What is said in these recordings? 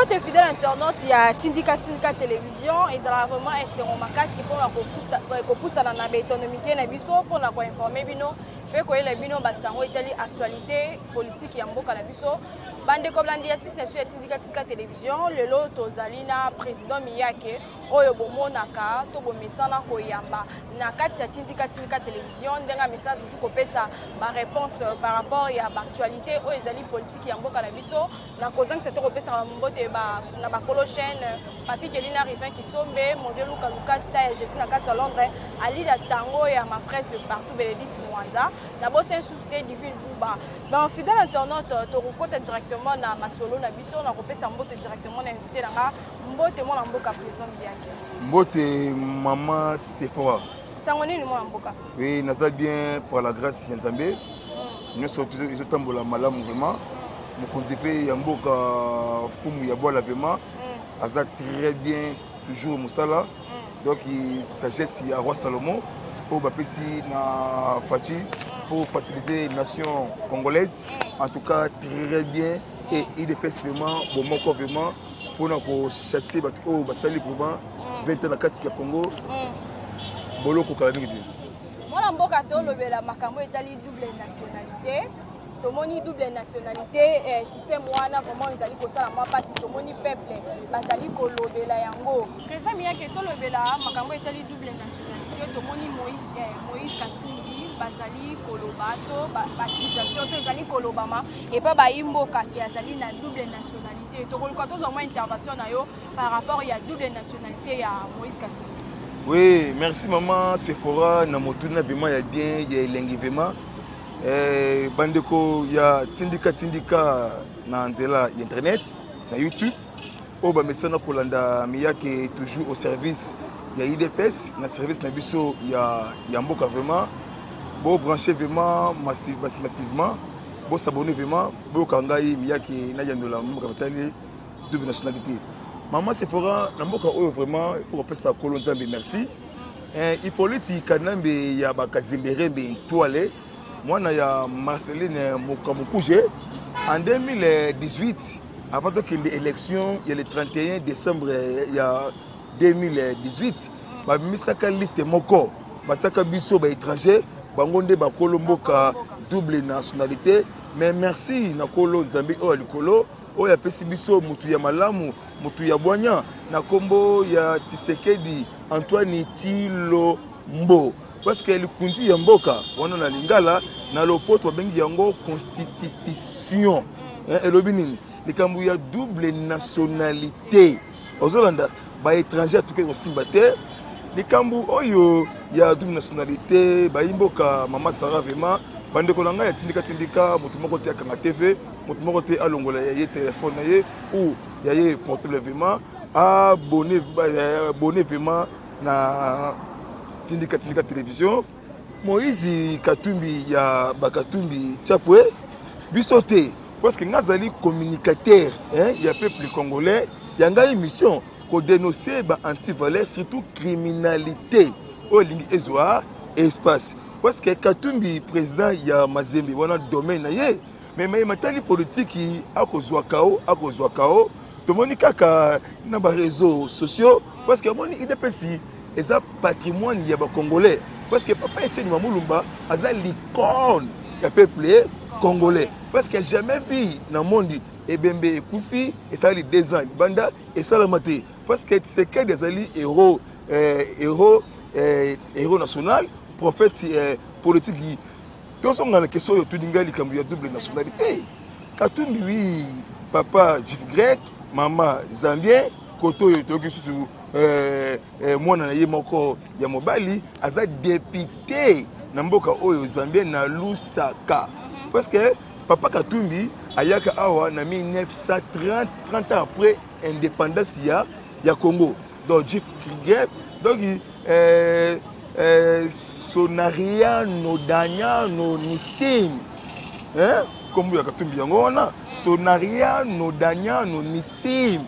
tes fidèles internautes, il y a Tindika Télévision, ils ont vraiment inséré ma case pour la pousser dans la bétonomité, pour la informer bino, pour que les bino basango Italie actualité politique yambo canabiso. Bande comme l'andia site national Tindika Télévision, le lot Tozalina président Miyake, oyo bomo naka, to bomesana koyamba, nakati ya Tindika Télévision, denga message tout kopesa ba réponse par rapport à l'actualité oyo ezali politique yambo canabiso, na kozang c'est kopesa mbote ba na ba kolo chaîne, papi Kelina Rivin qui sombe, mon Dieu Luka Lucas Taye, je suis na kati Londres, ali da tango ya ma fraise de partout Bénédicte Mwanza, na bosse société divine Buba. Ben fidèle internaute, to rencontre directement na masolo na biso na kopesa mbote directement na invité na mbote mo na mboka président Miyake. Mbote maman Sephora. Sangoni ni mo na mboka. Oui, naza bien par la grâce ya Nzambe. Nous sommes ils tambola malamu vraiment. Mokonzi pe ya mboka fumu ya bola vraiment. Aza très bien toujours musala. Donc il sagesse ya roi Salomon pour bapesi na Fati pour faciliter la nation congolaise. En tout cas très bien et il est vraiment bon moko vraiment pour nous chasser au basali vraiment 20 ans na kati ya Congo. Bolo ko kala mingi. Moi mboka to lobela makambo etali double nationalité. Tomoni double nationalité système wana vraiment ezali kosala mwa pasi tomoni peuple bazali kolobela yango. Président Miyake to lobela makambo etali double nationalité tomoni Moïse Katumbi bazali kolobato bakisation to ezali kolobama et pas baimboka qui azali na double nationalité to kolika to zoma intervention na yo par rapport ya double nationalité ya Moïse Katumbi. Oui, merci maman Sephora na motuna vraiment ya bien ya elengi vraiment. Bandeko ya Tindika na nzela internet na YouTube. Oba mesana kolanda Miyake toujours au service ya IDFS na service na biso ya mboka vraiment. Bo brancher vraiment massivement. Bo s'abonner vraiment. Bo kangai Miyake na yandola mboka batali double nationalité. Maman Sephora na mboka oyo vraiment il faut repasser à Kolo Nzambe merci. Hippolyte Kanambe ya bakazimberembe toile. Moi na ya Marceline Mokamukuje en 2018 avant que l'élection il y a le 31 décembre il y a 2018 ba misaka liste moko bataka biso ba étranger bangonde ba kolomboka double nationalité mais merci na Kolo Nzambe o likolo o ya pesi biso mutu ya malamu mutu ya bwanya na kombo ya Tshisekedi Antoine Tshilo Mbo parce que le kundi ya mboka wana na lingala na lopoto bengi yango constitution elobi nini likambu ya double nationalité ozolanda ba étranger tout que simba te likambu oyo ya double nationalité ba imboka mama Sarah vraiment bande ko nanga ya Tindika mutu moko te akanga TV mutu moko te alongola ya téléphone ye ou ya ye portable vraiment abonné vraiment na Tindika Télévision. Moïse Katumbi ya Bakatumbi Chapwe bisote parce que ngazali communicateur ya peuple congolais ya ngai mission ko dénoncer ba anti-valeur surtout criminalité au lingi ezwa espace parce que Katumbi président ya Mazembe wana domaine na ye mais matali politique akozwa kao tomoni kaka na ba réseaux sociaux parce que moni idepesi eza patrimoine ya ba congolais parce que papa Etienne Mamulumba a l'icône du peuple congolais parce que jamais vu dans le monde Ebembe Koufi et ça les 2 ans banda et ça la maté parce que c'est que des alliés héros national prophète politique tous sont dans la question de tout dingali comme il y a double nationalité Katumbi oui papa juif grec maman zambien koto yotoki susu mwana na ye moko ya mobali aza député na mboka oyo Zambie na Lusaka parce que papa Katumbi ayaka awa na 1930 30 ans après indépendance ya Congo donc Jif Trigep donc Sonaria no Danya no Nisim comme ya Katumbi yango wana Sonaria no Danya no Nisim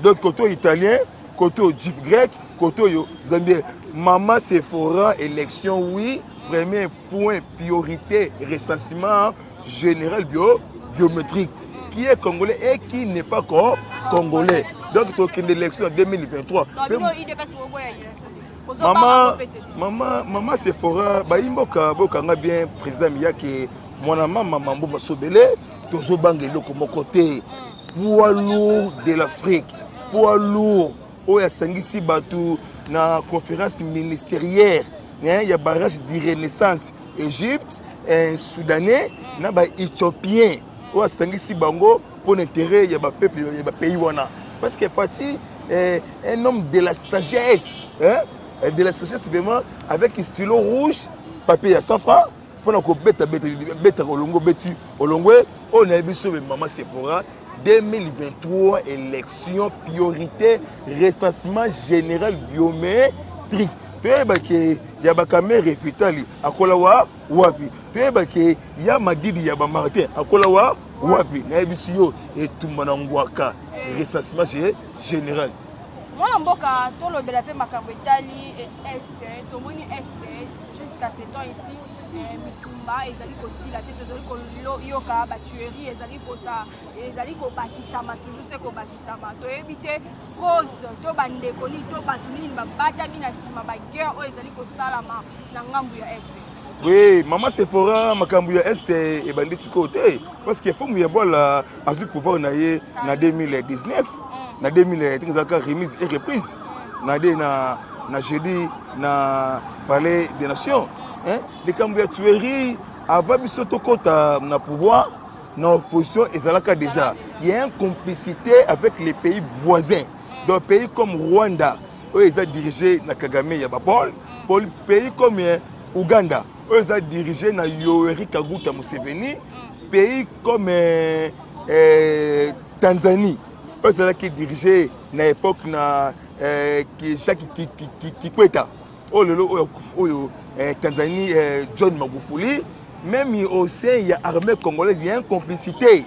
donc côté italien, côté juif grec, côté zambien. Maman Sephora élection oui, premier point priorité recensement général biométrique. qui est congolais et qui n'est pas congolais. Donc tu as une élection en 2023. Maman Sephora, Baimboka Bokanga bien président Miyake, mon amant Maman Sobele, toujours bangelo comme côté poids lourd de l'Afrique, poids lourd. Oh ya sangisi batu na conférence ministérielle, il y a barrage de renaissance Égypte, Soudanais, na ba Éthiopien. Oh ya sangisi bango pour l'intérêt il y a ba peuple, il y a ba pays wana. Parce que Fati est un homme de la sagesse, hein? De la sagesse vraiment avec un stylo rouge, papier à 100 francs, pour nous bêta olongo beti olongo, on a vu sur Maman Sephora 2023 élection priorité recensement général biométrique. Tu sais que y a ba caméra réfutali akola wa wapi. Tu sais que y a Madidi y a ba Martin akola wa wapi. Na ebisiyo et tout manangwaka recensement général. Moi, mboka tolobela pe makambo etali est tomoni est jusqu'à ce temps ici mitumba ezali kosila te tozali koyoka batuerie ezali kosa ezali kobakisama toujours se kobakisama toyebi te cause to bandeko ni to bato nini babatami na nsima baguerre oyo ezali kosalama na ngambu ya est. Oui, Maman Sephora makambu ya est ebandisi côté parce que faut muya bola azu pouvoir na ye na 2019 na 2000 zaka remise et reprise na jeudi na palais des nations, hein, les cambios tueries avant biso tokota na pouvoir na opposition ezalaka déjà il y a une complicité avec les pays voisins dans pays comme Rwanda où ils ont dirigé na Kagame ya Paul pays comme Ouganda où ils ont dirigé na Yoweri Kaguta Museveni pays comme Tanzanie eux qui dirigé na époque na Jacques Kikwete oh lelo Tanzanie John Magufuli même au sein il y a armée congolaise il y a une complicité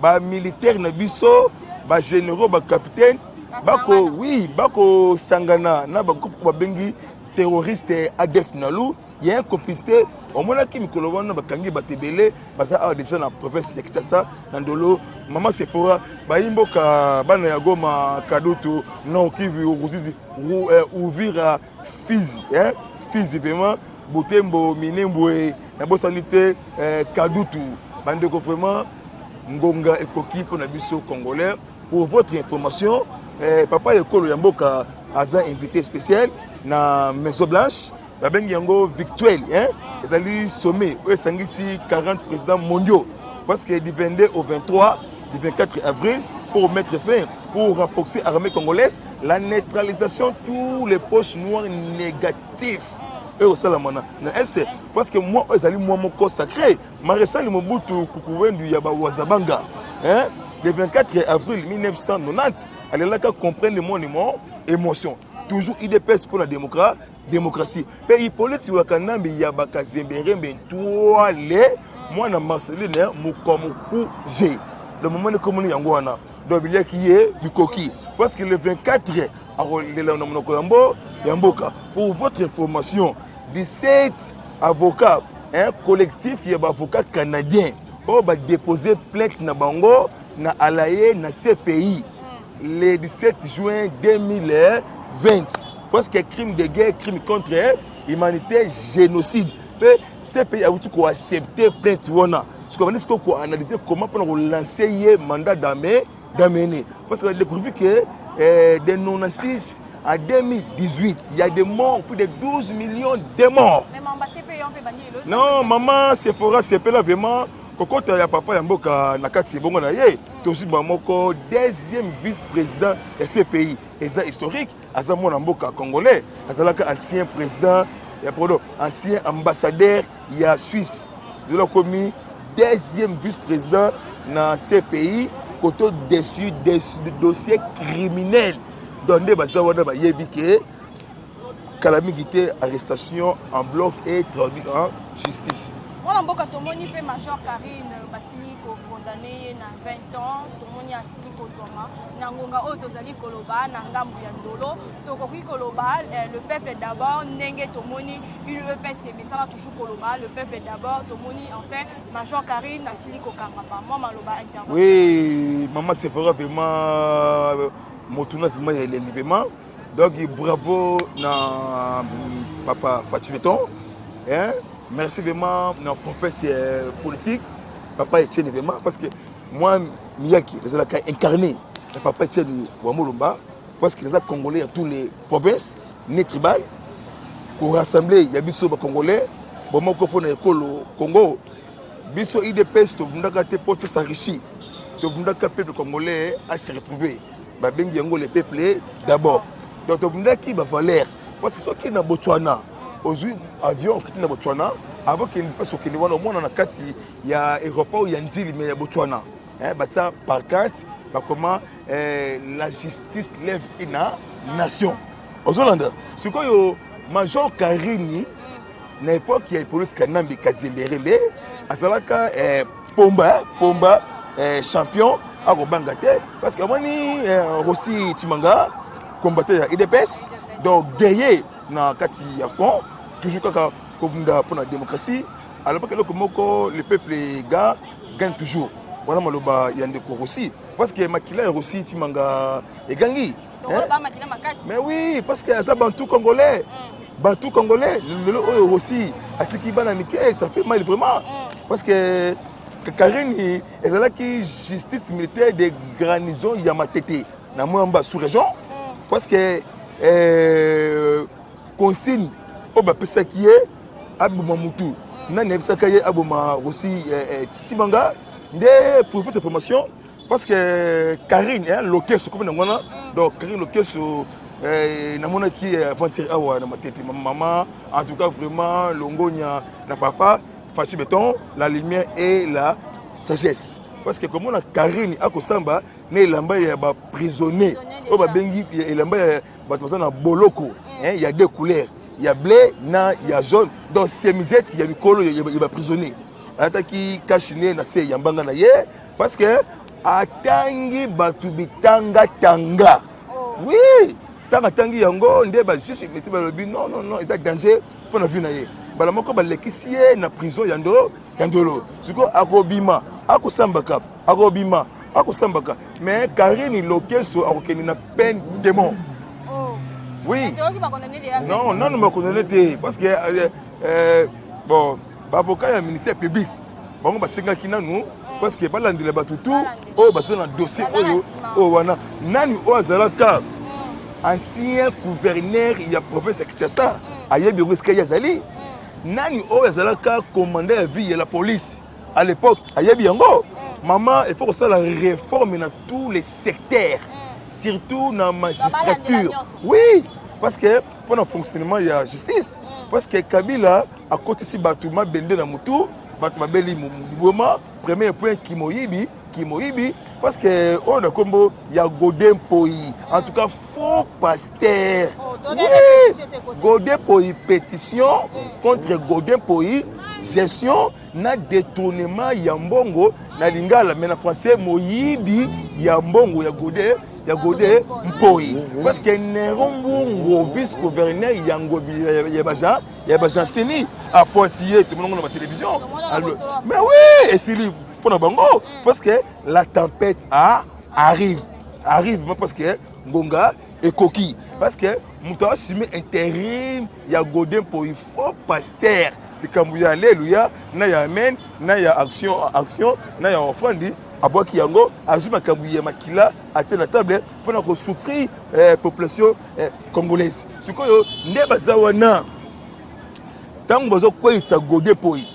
ba militaire na biso ba généraux ba capitaine bako oui bako sangana na ba groupe ba bengi terroriste ADF nalu il y a une complicité au moins qui mikolo wana bakangi batebele baza a déjà na province ya Kinshasa na ndolo Maman Sephora baimboka bana ya Goma Kadutu non Kivu Ruzizi Uvira Fizi hein Fizi vraiment Butembo Minembo na bosanité Kadutu bandeko vraiment ngonga ekoki pour na biso congolais pour votre information papa ekolo ya mboka aza invité spécial na Maison Blanche la bengi yango victuel hein ezali sommet où sangisi 40 présidents mondiaux parce que du 22 au 23 du 24 avril pour mettre fin pour renforcer l'armée congolaise la neutralisation tous les poches noires négatifs et au salamana na est parce que moi ezali moi mon sacré maréchal Mobutu Kukuwendu Yaba Wazabanga hein le 24 avril 1990 elle là qu'à comprendre le monument émotion toujours IDPS pour la démocratie pays politique wakanambi ya bakazembere toi les moi na Marceline mukomuku G le moment de communier yango wana donc il y a qui est bikoki parce que le 24 yamboka pour votre information 17 avocats un collectif ya avocats canadiens ont déposé plainte na bango na alaye na CPI le 17 juin 2020 parce que crime de guerre, crime contre l'humanité, génocide. Ces pays ont accepté plainte. Ce qu'on a analysé comment pour lancer le mandat d'amener. Parce qu'on a découvert que de 96 à 2018, il y a des morts, plus de 12 millions de morts. Non, Maman Sephora, c'est là vraiment. Quand il y a papa Yamboka Nakati Bongo Naye, aussi Bamoko, deuxième vice-président de ce pays. Et ça historique, Azam Mboka congolais, Azalaka ancien président, ancien ambassadeur, il y a Suisse. De l'ont commis deuxième vice-président dans ce pays, côté dessus des dossiers criminels. Donc, des bazawana ba yebike, calamité, arrestation en bloc et traduit en justice. Moi, mboka tomoni fait Major Karine basili ko condamné na 20 ans, tomoni asili ko zoma na ngonga o tozali koloba na ngambu ya ndolo, tokoki koloba le peuple d'abord ndenge tomoni UEPC mais ça va toujours koloba le peuple d'abord tomoni enfin Major Karine asili ko kangapa moi maloba intervention. Oui, maman c'est vraiment motuna vraiment l'événement. Donc bravo na papa Fatimeton. Hein? Merci vraiment à prophète politique, papa Etienne vraiment, parce que moi, Miyaki, les a incarné, le papa Etienne Wamolomba, parce que les a Congolais à toutes les provinces, né tribal, pour rassembler, il y a Bisso Congolais, bon, moi, je comprends le Congo, Bisso IDPS, tout le monde a été pour tout s'enrichir, tout le monde a peuple congolais à se retrouver, Bengi Yango, les peuples d'abord. Donc, tout le monde a qui va valeur, parce que ceux qui sont dans Botswana, aujourd'hui, avion qui est dans Botswana, avant qu'il ne passe au Kenya, au moins dans la il y a un aéroport, il y a un deal, mais il y a Botswana. Par contre, comment la justice lève une nation. Aux Hollandais, ce que le Major Karini, à l'époque, il y a une politique qui a Kazemberele, à Salaka, Pomba, champion, à Robangate, parce que moi, Rossi Timanga, combattait à IDPS, donc derrière, na kati ya fond toujours comme pour la démocratie alors que le peuple gagne toujours voilà maloba yandeko aussi parce que makila aussi timanga egangi mais oui parce que ça bantou congolais le aussi atiki bana mike ça fait mal vraiment parce que Karine ezala ki justice militaire de garnison ya Matete na mwamba sous région parce que consigne au bapesa qui est abuma mutu na nebisa kaye abuma aussi Timanga de pour votre information parce que Karine hein lokeso comme ngona donc Karine lokeso na mona qui aventure awa na matete maman en tout cas vraiment longonya na papa Fachi Beton la lumière et la sagesse parce que comme on a Karine akosamba na elamba ya ba prisonnier au ba bengi elamba ya bato na boloko il y a deux couleurs il y a blé na il y a jaune donc ces misettes il y a mikolo il y a prisonnier ataki kashine na se yambanga na ye parce que atangi batu bitanga tanga oui tanga tangi yango nde ba jishi meti ba lobi non c'est danger pour la vie na ye bala moko ba lekisie na prison yando yandolo siko akobima akosambaka akobima akosambaka mais Karine lokeso akokeni na peine de mort. Oui. Non, non, me connaissez parce que bon, avocat du ministère public. Bon, bah c'est qui nous parce que pas l'andile batutu, oh bah c'est un dossier oh wana nani o azalaka ancien gouverneur il y a province Kinshasa, ayebi risque ya zali. Nani o azalaka commandant à vie de la police à l'époque, ayebi yango. Maman, il faut que ça la réforme dans tous les secteurs. Surtout dans la magistrature. Oui, parce que pour le fonctionnement, il y a justice. Parce que Kabila, à côté de Batouma, Bende na Moutou, Batouma Beli Moubouema, premier point Kimoyibi, parce que on a combo, il y a Godin Poi. En tout cas, faux pasteur. Oui, Godin Poi, pétition contre Godin Poi, gestion, na détournement Yambongo, na lingala, mais en français, Moyibi, Yambongo, Yagode Mpoi. Parce que Nerombo, vice-gouverneur, Yabajantini, à Poitiers, tout le monde dans la télévision. Mais oui, et c'est pour la bango, parce que la tempête arrive, parce que Ngonga et Koki. Parce que Mouta assumé intérim, Yagode Mpoi, faux pasteur. Quand vous y allez, alléluia, na ya amen, na ya action, na ya offrande. Aboki yango azuma kambuye makila atie na table pour que souffrir population congolaise. Sikoyo nde bazawana tango bazo kwesa Godin Poi.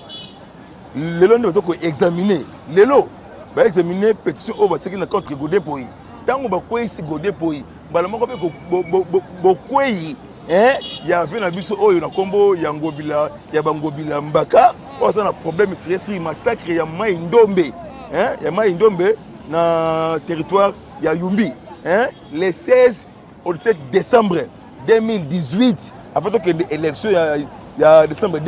Lelo nde bazo ko examiner. Lelo ba examiner pétition o baseki na contre Godin Poi. Tango ba kwesi Godin Poi. Bala moko be bo kwei il y avait na biso oyo na kombo ya ngobila ya bangobila mbaka. On a un problème c'est massacre ya mai ndombe. Il y a Maïndombe dans le territoire de Yumbi. Le 16 au 17 décembre 2018, après que l'élection, il y a décembre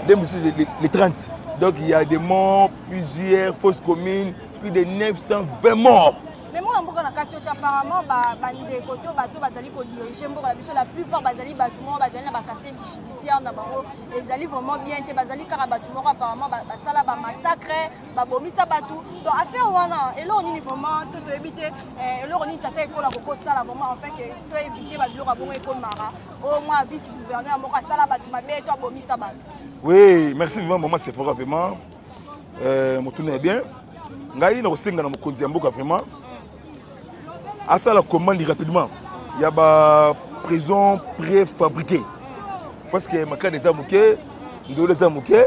les 30. Donc il y a des morts, plusieurs fausses communes, plus de 920 morts. Mais moi, apparemment, la plupart des bâtiments, ils vraiment bien, apparemment, massacre, donc affaire et là on est vraiment tout éviter et là on est tata école à ça vraiment en fait que tout éviter école mara au moins vice gouverneur moko sala batu mabe to bomisa batu. Oui, merci vraiment maman c'est fort vraiment mon tourne bien ngai na kosenga na mokonzi ya mboka vraiment asa la commande rapidement il y a ba prison préfabriquée parce que maka des amuke ndole zamuke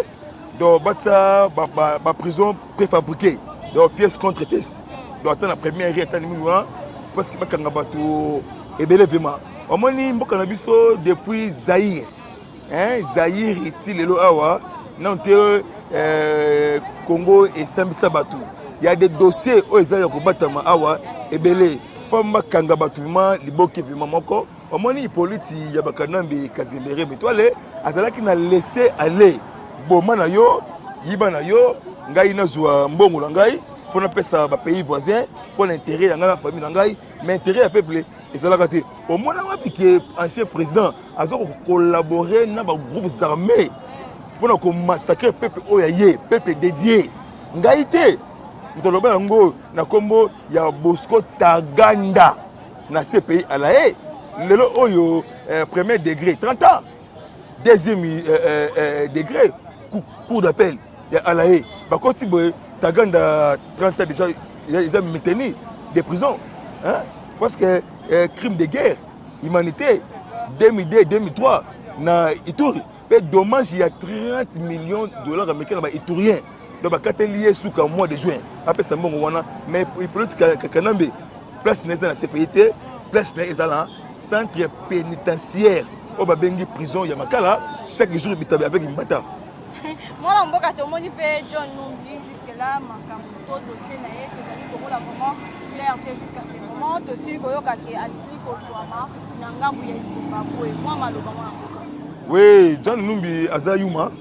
donc batsa ba prison préfabriquée donc pièce contre pièce donc attends la première étape numéro 1 parce que bakanga bato ebele vraiment omoni mboka na biso depuis Zaïre Zaïre iti lelo awa non te Congo et Sambisa bato il y a des dossiers où ils ont batama awa ebele femme bakanga bato vraiment liboki vraiment moko omoni politi ya bakanambi kazembere mitwale azalaki na laisser aller boma na yo yiba na yo ngai nazwa mbongo na ngai pour pesa ba pays voisins pour l'intérêt ya la famille na ngai mais intérêt ya peuple ezalaka te omona wapi que ancien président azo collaborer na ba groupes armés pour na ko massacrer peuple oyaye peuple dédié ngai te ntoloba ngo na kombo ya Bosco Taganda na ce pays alaye lelo oyo premier degré 30 ans deuxième degré cours d'appel ya alaye bakoti boy Taganda 30 ans déjà ils ont maintenu des prisons hein parce que crime de guerre humanité 2002 2003 na Ituri fait dommage il y a 30 millions de dollars américains ba iturien donc bakate lié sous le mois de juin après ça mbongo wana mais politique kanambe place na CPT place na ezala centre pénitentiaire au babengi prison ya makala chaque jour bitabe avec mbata. Moi mboka tomoni pe John Numbi jusque là makambo to dossier na ye tozali kokola vraiment clair que jusqu'à ce moment dossier koyoka ke asili ko swama na ngambu ya Zimbabwe moi maloba mwa. Oui, John Numbi aza yuma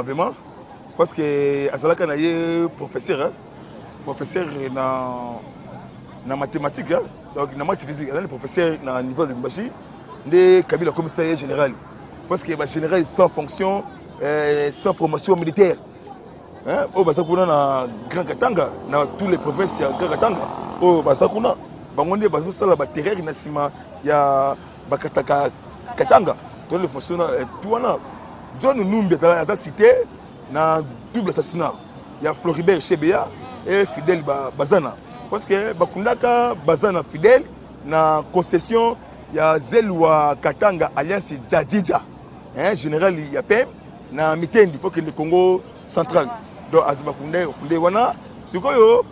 vraiment parce que azalaka na ye professeur na mathématiques donc na maths physique azali professeur na niveau de Mbashi de Kabila commissariat général parce que ba général sans fonction sans formation militaire hein o basakuna na Grand Katanga na tous les provinces ya Grand Katanga o basakuna bangonde baso sala ba terreur na sima ya bakataka Katanga dans le fonctionnaire tuana John Numbi a cité na double assassinat il y a Floribert Chebeya et Fidel Bazana parce que bakundaka Bazana Fidel na concession ya Zelwa Katanga alliance Djadja hein général Yapem na Mitendi pour que le Congo central donc azbakunde kunde wana sikoyo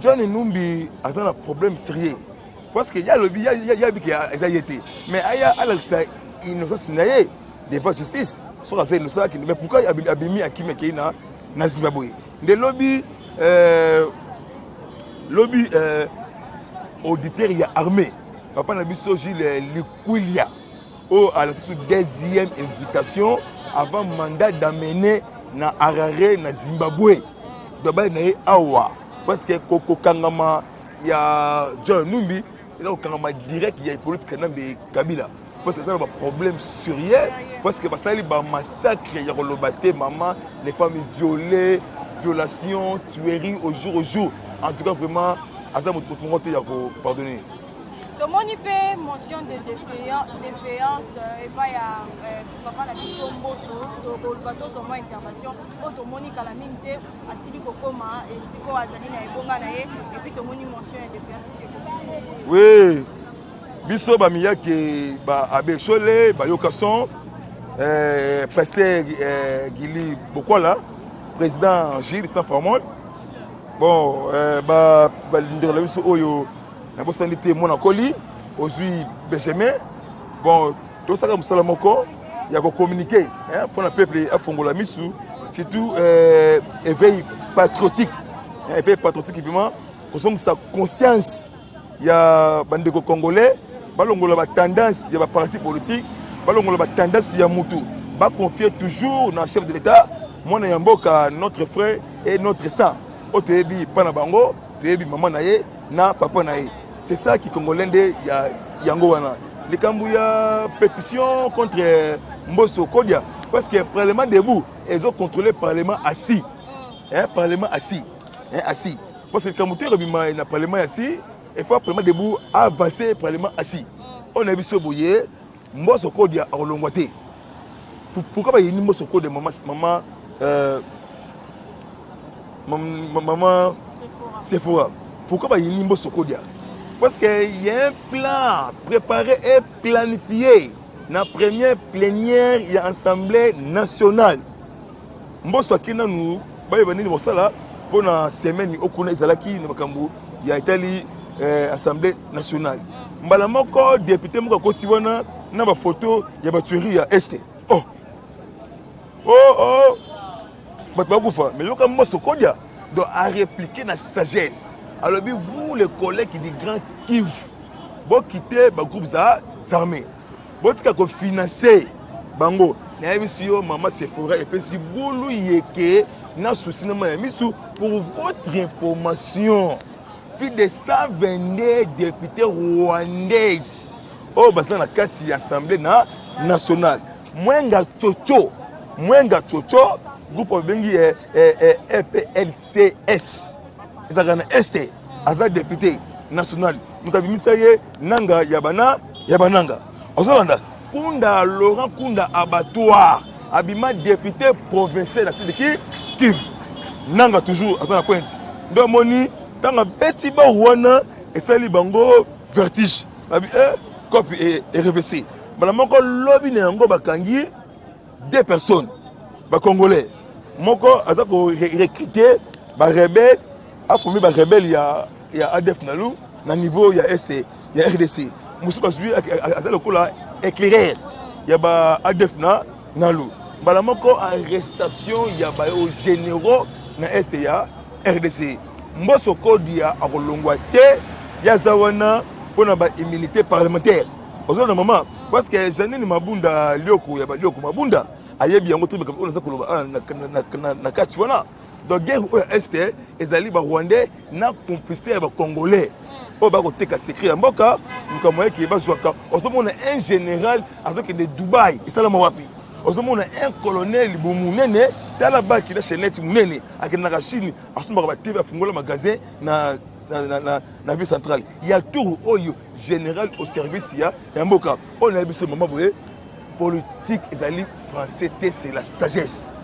John Numbi a un problème sérieux parce que y a le qui a été mais aya Alexa innocence naye devant justice sur assez innocent qui mais pourquoi abimi akime keina na Zimbabwe de lobby auditeur ya armée papa na biso Gilles Likulia au à la deuxième invitation avant mandat d'amener na Harare na Zimbabwe doba na awa parce que koko kangama ya John Numbi il a kangama direct ya politique na Kabila parce que ça a un problème sérieux parce que ça a un massacre il y a le maman les femmes violées violations tueries au jour en tout cas vraiment asa mo monter ya ko pardonner le monipe mention de défaillance et pas ya papa na biso mboso to kolbato son intervention auto moni kala minte asili kokoma et siko azali na ebonga na ye et puis to moni mention de défaillance c'est oui biso ba miyake ba abechole ba yokason pasteur Gili Bokola président Gilles sans formol bon ba ndela biso oyo na bosanité mona koli ozui Benjamin bon to saka musala moko ya ko communiquer hein pour le peuple afongola misu surtout éveil patriotique vraiment pour sa conscience ya bandeko congolais balongola ba tendance ya ba parti politique balongola ba tendance ya mutu va confier toujours dans le chef de l'État, mon Yamboka, notre frère et notre sang. Otebi Panabango, Otebi Maman Naye, na Papa Naye. C'est ça qui congolais Yango Wana. Les Kambouya pétition contre Mbosso Kodia, parce que le Parlement debout, ils ont contrôlé le Parlement assis. Parlement assis. Assis. Parce que quand le Parlement assis, il faut le Parlement debout avancer le Parlement assis. On a vu ce bouillé, Mbosso Kodia a relongé. Pourquoi il y a une Mbosso Kodia, maman Sephora? Pourquoi il y a une Mbosso Kodia? Parce qu'il y a un plan préparé et planifié. Dans la première plénière, il y a l'Assemblée nationale. Mbosso Kina nous, pour la semaine, il y a été l'Assemblée nationale. Mbalamoko, député, Kotiwana, na ba photo, il y a batterie ya Est. Oh. Mais le cas Mbosso Kodia doit répliquer la sagesse. Alors, vous, les collègues qui disent grand Kivu, vous quittez les groupes armés. Vous avez financé Bango. Maman Sephora et puis si vous yeke na souci pour votre information. Plus de 122 députés rwandais. Oh, bah ça na kati assemblée nationale. Mwenga Chocho, groupe bengi EPLCS. Ils ont Est, Azad député national. Nous avons mis ça Nanga Yabananga. Ozolanda, Kunda Laurent Kunda abattoir, Abima député provincial de qui Kivu. Nanga toujours à sa pointe. Donc moni, tant un petit barouana et ça bango vertige. Abi copie et RVC. Madame encore lobby n'ango bakangi 2 personnes, ba congolais. Moko azako recruter ba rebelle. Afromi ba rebelle il y a ADF Nalou na niveau il y a ST il y a RDC musu ba suivi à le coup là éclairé il y a ba ADF Nalou balamoko arrestation il y a ba généraux na ST il y a RDC Mbosso Kodia a kolongwate ya zawana pona ba immunité parlementaire ozo na maman parce que Janine Mabunda lioko ya ba lioko Mabunda ayebi yango tribe on za koloba na kati wana. Donc, guerre Est, les alliés rwandais n'ont complicité avec les Congolais. On va côté secret en Boka, nous avons qui va jouer. On a un général avec de Dubaï, et ça la Mwapi. On a un colonel Boumounene, là-bas qui est chez Net Mounene, avec la Chine, à ce moment-là, il va faire un magasin dans la ville centrale. Il y a tout le général au service, il y a un Boka. On a vu ce moment, politique, les alliés français, c'est la sagesse.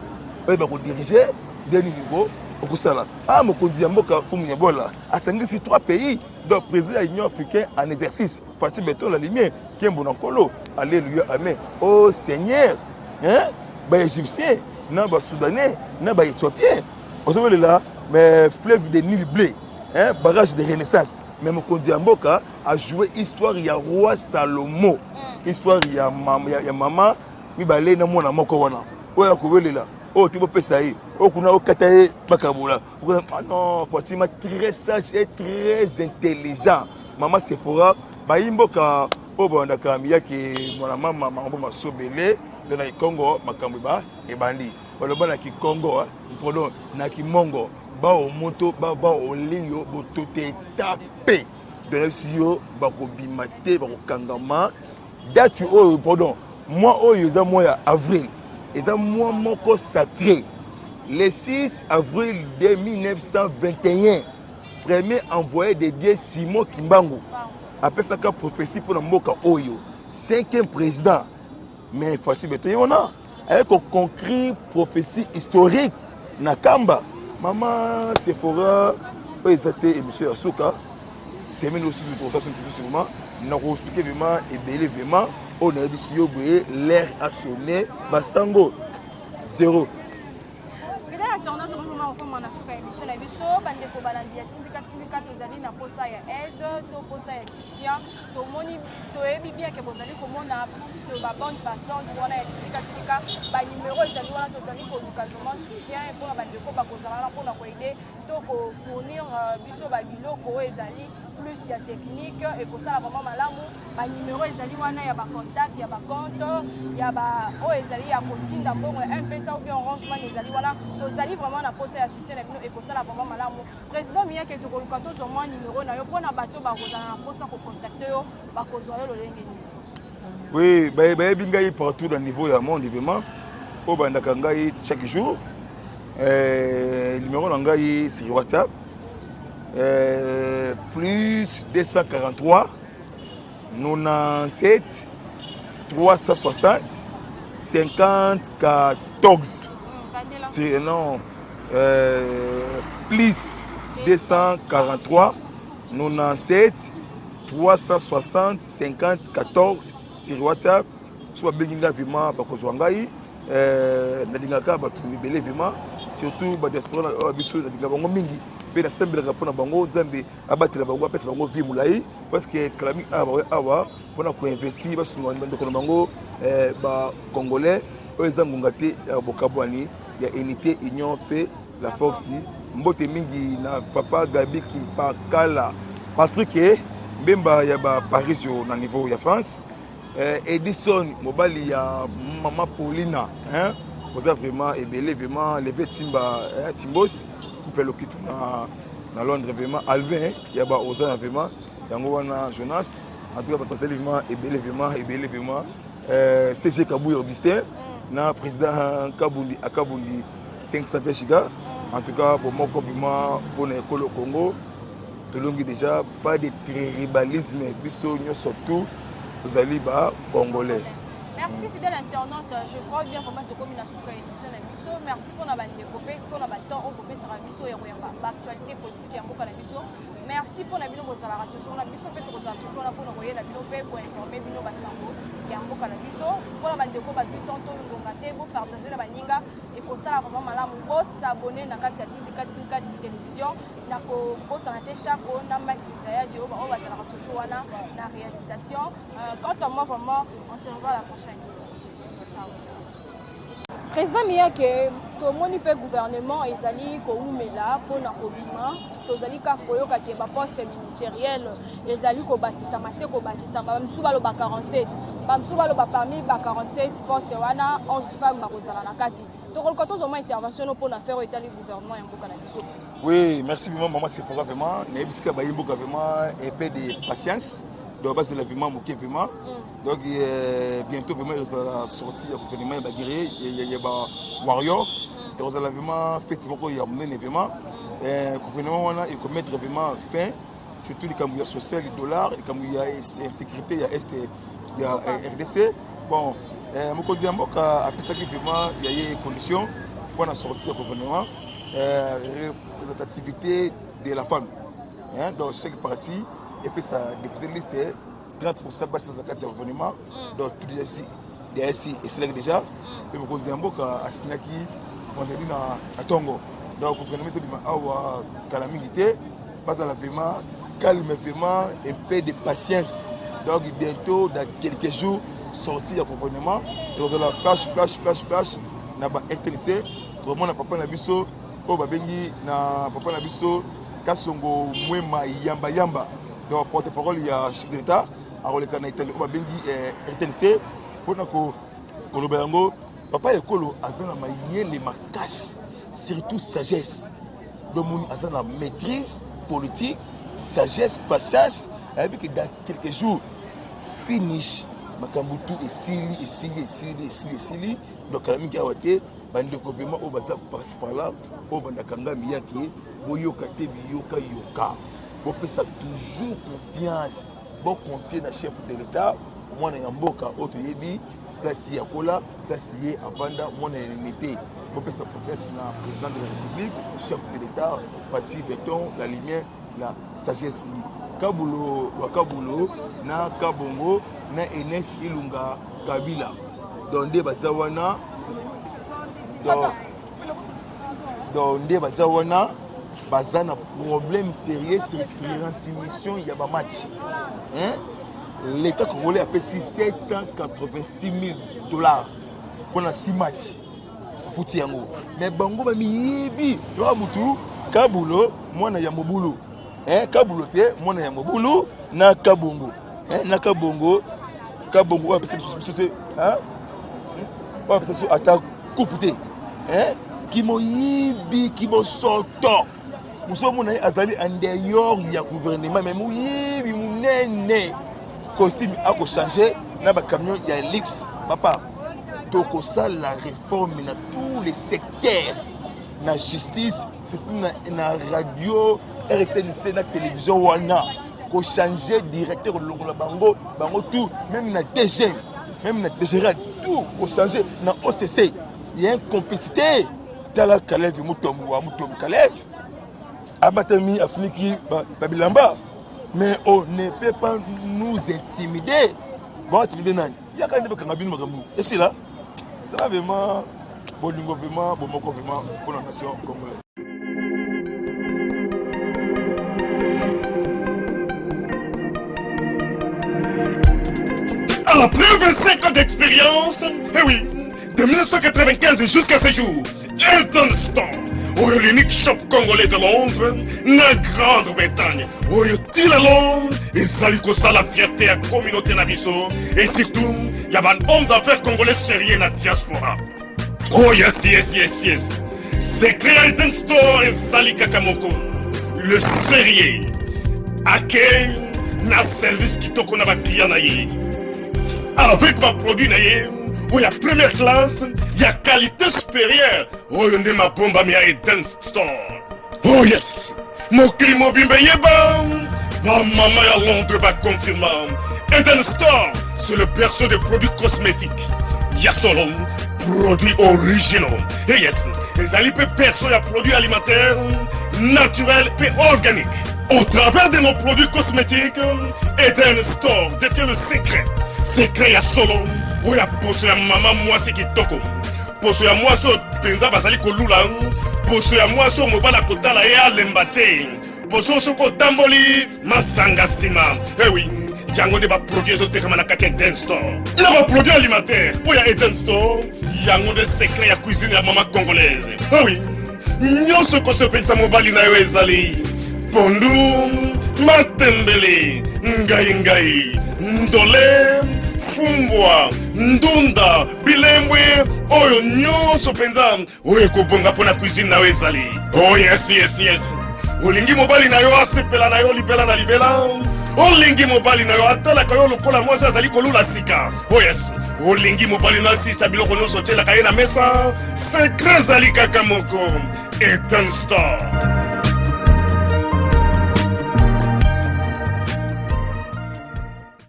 On va diriger. Dernier niveau au Kusala. Ah, mon conduit Mboka Fumiabola. À 3 pays, donc président de l'Union africaine en exercice. Fatih Beton la lumière, qui est bon en colo. Alléluia, amen. Oh Seigneur, hein, bah Égyptien, non, bah Soudanais, non, bah Éthiopien. Vous savez là, mais fleuve de Nil blé, hein, barrage de Renaissance. Mais mon conduit Mboka a joué histoire, il y a roi Salomon. Histoire, il y a maman, il va aller dans mon amour. Ouais, là. Oh, tu peux ça y oh, on a Kataye Bakaboula. Ah non, Fatima très sage et très intelligent. Maman Sephora, Baimboka, oh, bon, d'accord, Miyaki, mon maman, maman, Sobele, de la Congo, Makambiba, et Bandi. Voilà, bon, qui Congo, pardon, Naki Mongo, ba au moto, ba au lio, boto te tapé. De la CEO, Bako Bimate, Bako Kangama, date, oh, pardon, moi, oh, y'a moi, avril. Et ça, moi, mon corps sacré. Le 6 avril 1921, premier envoyé de Dieu Simon Kimbangu. Après ça, prophétie pour le Moka Oyo. 5e président. Mais Fatih Beton, avec un concret prophétie historique. Nakamba. Maman Sephora, et monsieur Asuka, semaine aussi sur ça, c'est vraiment. Nous avons expliqué vraiment et belé vraiment. On a dit l'air a sonné. Basango 0. plus ya technique et pour ça vraiment malamu ba numéro ezali wana ya ba contact ya ba compte ya ba o ezali ya kotinda mbongo M-Pesa ou bien Orange Money ezali wana tozali vraiment na posa ya soutien na bino et pour ça vraiment malamu président miya ke tokoluka tozomwa numéro na yo mpona bato bakozala na posa kocontacte yo bakozwa yo lolenge nini. Oui, bayebi ngai partout dans le niveau du monde, évidemment. Au bandaka ngai chaque jour. Numéro na ngai sur WhatsApp. Plus 243 97 360 54. C'est non. Plus 243 97 360 54 sur WhatsApp. Soit Benginga Vima Bakozwangai. Nadingaka Batu Belevima. Surtout Badiaspora Bisu Nadinga Mingi. Mais la semble rapport à Bango, Zambi, abattre la Bango, parce que Bango vit Moulaï, parce que Kalami Awa, pour investir, parce que nous Bango, Congolais, eux Zangongate, Bokabouani, il y a unité, union, fait la force. Mbote Mingi, Papa Gabi Kimpakala, Patrick, Bemba, il y a Paris au niveau de France. Edison, Mobali, il y a Maman Paulina, vous avez vraiment ébélé, vraiment, les Timba, Timbos, Coupé le Kitou dans Londres, vraiment, Alvin, il y a Oza, vraiment, Yangoana Jonas, en tout cas, parce que ébélé, vraiment, CG Kabouy Augustin, na président Kabundi, à Kabundi, 500 Chiga, en tout cas, pour moi, pour l'école au Congo, tout le monde déjà, pas de tribalisme, puisque surtout, vous allez congolais. Merci fidèle internaute, je crois bien vraiment que comme la émission na biso, merci pour la bande développée, pour la bande temps occupé sur la biso et l'actualité politique et mboka na biso. Merci pour la bino bozala toujours la biso fait bozala toujours là pour envoyer la bino pour informer bino basango ya mboka na biso. Pour la bande déco bazi tonto ngongate pour partager la baninga et pour ça vraiment malamu ko s'abonner na kati ya Tindika télévision na ko ça na te chaque na makisa ya dio ba bazala toujours wana na réalisation. Quant à moi vraiment on se revoit la prochaine. Président Miyake, tout le monde peut gouvernement ezali ko umela pona kobima tozali ka koyoka ke ba poste ministériel ezali ko bakisa mase ko bakisa ba msuba lo ba 47 ba msuba lo ba parmi ba 47 poste wana 11 femmes ba kozala na kati to kolko to zoma intervention pona faire etali gouvernement ya mboka na biso. Oui, merci vraiment maman c'est vraiment nebisika ba yimboka vraiment un peu de patience. Donc, c'est l'événement Mouké vraiment. Donc, bientôt, vraiment, il va sortir le gouvernement, il va guérir, il y a Warrior. Donc, il va vraiment faire il y a un événement. Le gouvernement, il va mettre vraiment fin, surtout les camouillas sociales, les dollars, les camouillas sécurité, il y a RDC. Bon, je dis après ça, vraiment, il y a des conditions pour la sortie du gouvernement. Représentativité de la femme. Donc, chaque parti. Et puis ça déposé une liste 30% basse sur le gouvernement. Donc tout ici, et c'est déjà. Et vous connaissez un peu à Signaki, vendredi à Tongo. Donc le gouvernement c'est avoir calamité, pas à la vraiment, calme vraiment, un peu de patience. Donc bientôt, dans quelques jours, sortir du gouvernement. Donc vous allez flash, na ba RTNC, tout le monde n'a pas na biso, au babengi na papa na biso, Kasongo Mwema Yamba. Donc, porte-parole, il y a chef de l'État, à Rolekana Italie, au Bengi RTNC, pour que papa Ekolo, Azana Maïe, les macasses, surtout sagesse. Donc, Azana maîtrise politique, sagesse, patience, avec dans quelques jours, finish, Makambutu et Sili, donc, la Miki Awate, bande de gouvernement, au Baza, passe par là, au Bandakanga Miyaki, Boyoka Tebiyoka Yoka. Vous faites toujours confiance. Bon confier dans le chef de l'État. Moi, je suis en Yebi, place à Kola, place à Vanda, moi, je suis unité. Vous faites confiance dans le président de la République, chef de l'État, Fatih Béton, la lumière, la sagesse. Kabulo, Wakabulo, na Kabongo, na Enes Ilunga Kabila. Donde Bazawana, donde Bazawana. Bazan a problème sérieux sur la transmission, il y a un match. L'État congolais a payé 786 000 $ pour 6 matchs. Mais Bango m'a mis Kabulo, moi na Yamobulu. Kaboulote, mon ami Mobulu, na Kabongo. Na Kabongo, Kabongo, ouais, c'est hein? Ouais, c'est à couper. Qui m'a yibi, qui m'a sorti. Nous sommes azali en dehors du gouvernement, mais nous yibi, nous nene. Costume a changé, na ba camion ya Lix, papa. Donc ça la réforme dans tous les secteurs. Na justice, surtout na radio, RTNC, na télévision wana. Ko changer directeur de la bango tout, même na DG, même na DGRAD, tout ko changer na OCC. Il y a une complicité. Tala Kalev Mutombo Kalev. Abatami Afniki Babilamba. Mais on ne peut pas nous intimider. Bon, intimider nani. Il y a quand même des Kangabine Magamou. Et c'est là. Ça va vraiment. Bon, vraiment, vraiment, pour la nation congolaise. Après 25 ans d'expérience, eh oui, de 1995 jusqu'à ce jour, Elton Store, l'unique shop congolais de Londres, la Grande-Bretagne, où il est Londres, et la fierté à la communauté Nabiso, et surtout, il y a un homme d'affaires congolais sérieux dans la diaspora. Oh yes. C'est créé Elton Store et Sali Kakamoko, le sérieux, à quel na service qui t'a qu'on a client naïe. Avec ma produit naïe, où il y a première classe, il y a qualité supérieure. Oh, il y a ma bombe à Elton Store. Oh yes, mon climat bimbe yeba. Ma maman à Londres va confirmer. Elton Store, c'est le berceau des produits cosmétiques. Il y a solo, produits originaux. Et yes, les alipes perso et produits alimentaires, naturels et organiques. Au travers de nos produits cosmétiques, Elton Store détient le secret. Secret à solo. Où ya poso ya maman moi c'est qui toko. Poso ya moi so penza basali kolula. Poso ya moi so mobala kotala ya lembate. Poso so ko tamboli masanga sima. Eh oui, yango ne ba produit zo tekama na kati Elton Store. Na ba produit alimentaire. Où ya Elton Store, yango de secret ya cuisine ya maman congolaise. Eh oui, nyonso ko so pensa mobali na yo ezali. Pondu, matembele, ngai, ndole, fumbwa, ndunda, bilembwe, oyo nyonso penza, oyo kobonga pona cuisine na ezali. Oh yes. Olingi mobali na yo asepela na yo libela na libela. Olingi mobali na yo atala kayo lokola mwasi azali kolula sika. Oh yes. Olingi mobali na sisa biloko nyonso tiela kaye na mesa. Secret zali kaka moko. Elton Store.